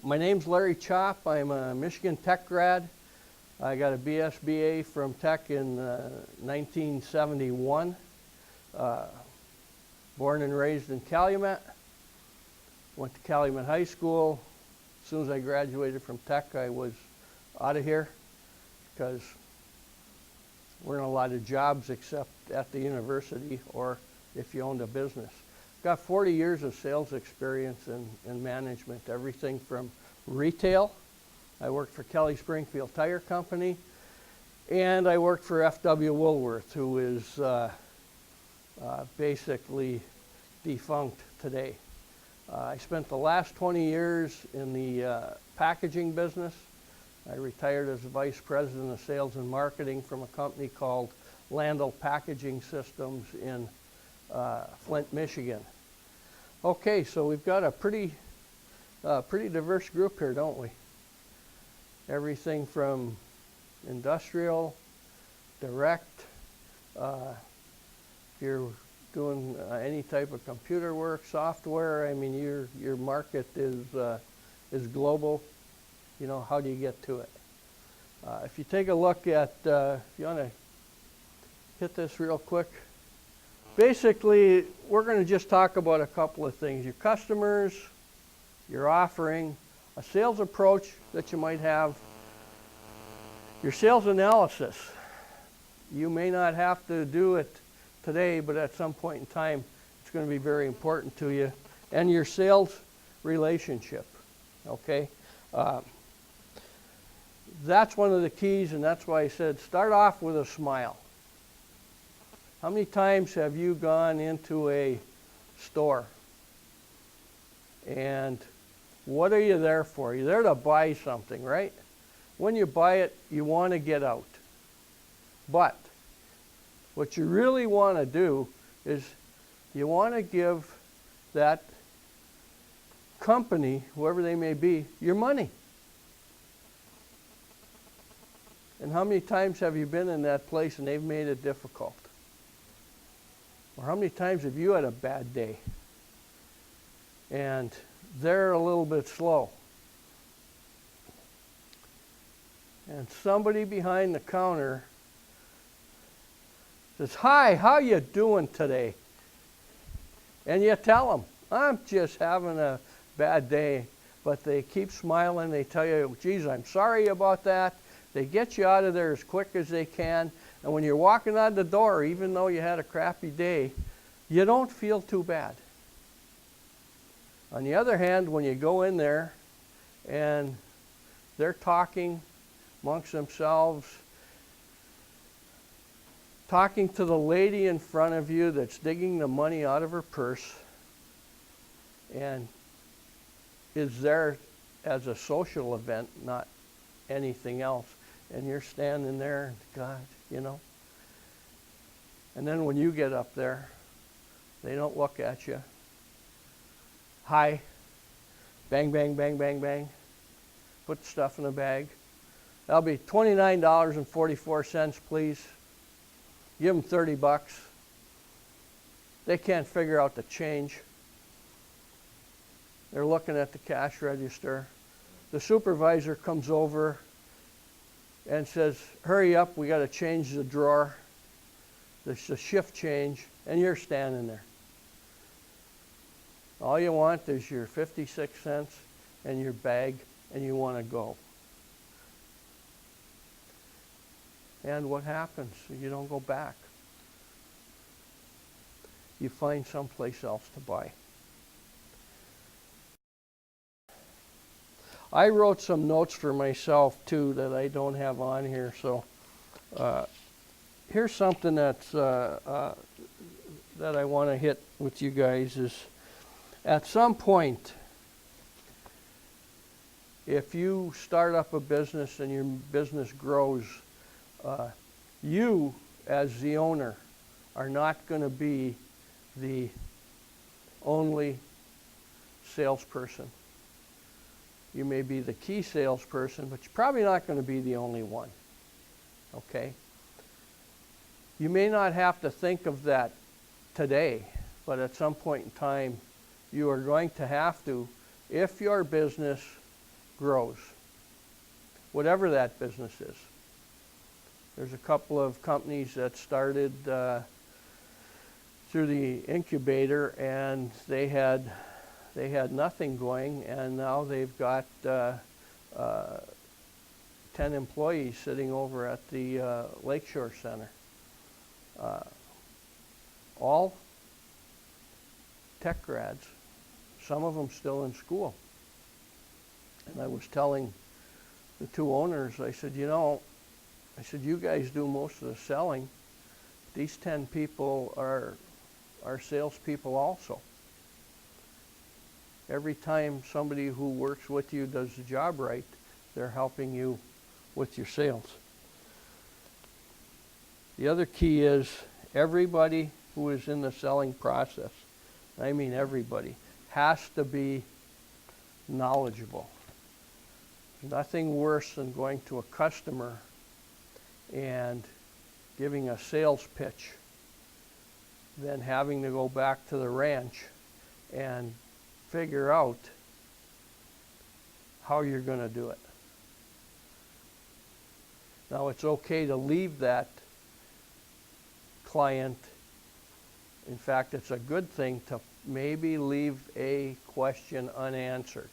My name's Larry Chopp. I'm a Michigan Tech grad. I got a BSBA from Tech in 1971. Born and raised in Calumet. Went to Calumet High School. As soon as I graduated from Tech, I was out of here because there weren't a lot of jobs except at the university or if you owned a business. Got 40 years of sales experience in management, everything from retail. I worked for Kelly Springfield Tire Company, and I worked for F.W. Woolworth, who is basically defunct today. I spent the last 20 years in the packaging business. I retired as Vice President of Sales and Marketing from a company called Landell Packaging Systems in Flint, Michigan. Okay, so we've got a pretty diverse group here, don't we? Everything from industrial, direct, if you're doing any type of computer work, software, I mean, your market is global. You know, how do you get to it? If you take a look at, if you want to hit this real quick. Basically, we're going to just talk about a couple of things. Your customers, your offering, a sales approach that you might have, your sales analysis. You may not have to do it today, but at some point in time, it's going to be very important to you. And your sales relationship, okay? That's one of the keys, and that's why I said start off with a smile. How many times have you gone into a store and what are you there for? You're there to buy something, right? When you buy it, you want to get out. But what you really want to do is you want to give that company, whoever they may be, your money. And how many times have you been in that place and they've made it difficult? Or how many times have you had a bad day and they're a little bit slow? And somebody behind the counter says, "Hi, how you doing today?" And you tell them, "I'm just having a bad day." But they keep smiling. They tell you, "Geez, I'm sorry about that." They get you out of there as quick as they can. And when you're walking out the door, even though you had a crappy day, you don't feel too bad. On the other hand, when you go in there and they're talking amongst themselves, talking to the lady in front of you that's digging the money out of her purse and is there as a social event, not anything else, and you're standing there, God, you know. And then when you get up there, they don't look at you. Hi, bang, bang, bang, bang, bang. Put the stuff in the bag. That'll be $29.44, please. Give them 30 bucks. They can't figure out the change. They're looking at the cash register. The supervisor comes over and says, "Hurry up, we got to change the drawer. There's a shift change," and you're standing there. All you want is your 56 cents and your bag, and you want to go. And what happens? You don't go back. You find someplace else to buy. I wrote some notes for myself too that I don't have on here. So here's something that's that I want to hit with you guys is at some point, if you start up a business and your business grows, you as the owner are not going to be the only salesperson. You may be the key salesperson, but you're probably not going to be the only one. Okay? You may not have to think of that today, but at some point in time, you are going to have to, if your business grows, whatever that business is. There's a couple of companies that started through the incubator, and they had nothing going, and now they've got 10 employees sitting over at the Lakeshore Center. All tech grads, some of them still in school. And I was telling the two owners, I said, you guys do most of the selling. These 10 people are salespeople also. Every time somebody who works with you does the job right, they're helping you with your sales. The other key is everybody who is in the selling process, I mean everybody, has to be knowledgeable. There's nothing worse than going to a customer and giving a sales pitch than having to go back to the ranch and figure out how you're going to do it. Now, it's okay to leave that client. In fact, it's a good thing to maybe leave a question unanswered.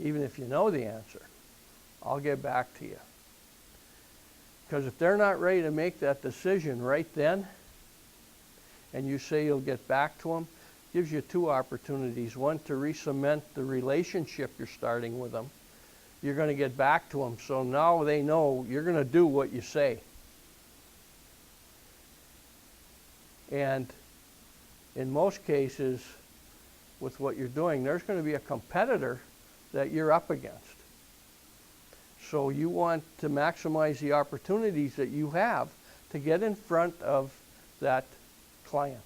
Even if you know the answer, I'll get back to you. Because if they're not ready to make that decision right then, and you say you'll get back to them, gives you two opportunities. One, to re-cement the relationship you're starting with them. You're going to get back to them, so now they know you're going to do what you say. And in most cases, with what you're doing, there's going to be a competitor that you're up against. So you want to maximize the opportunities that you have to get in front of that client.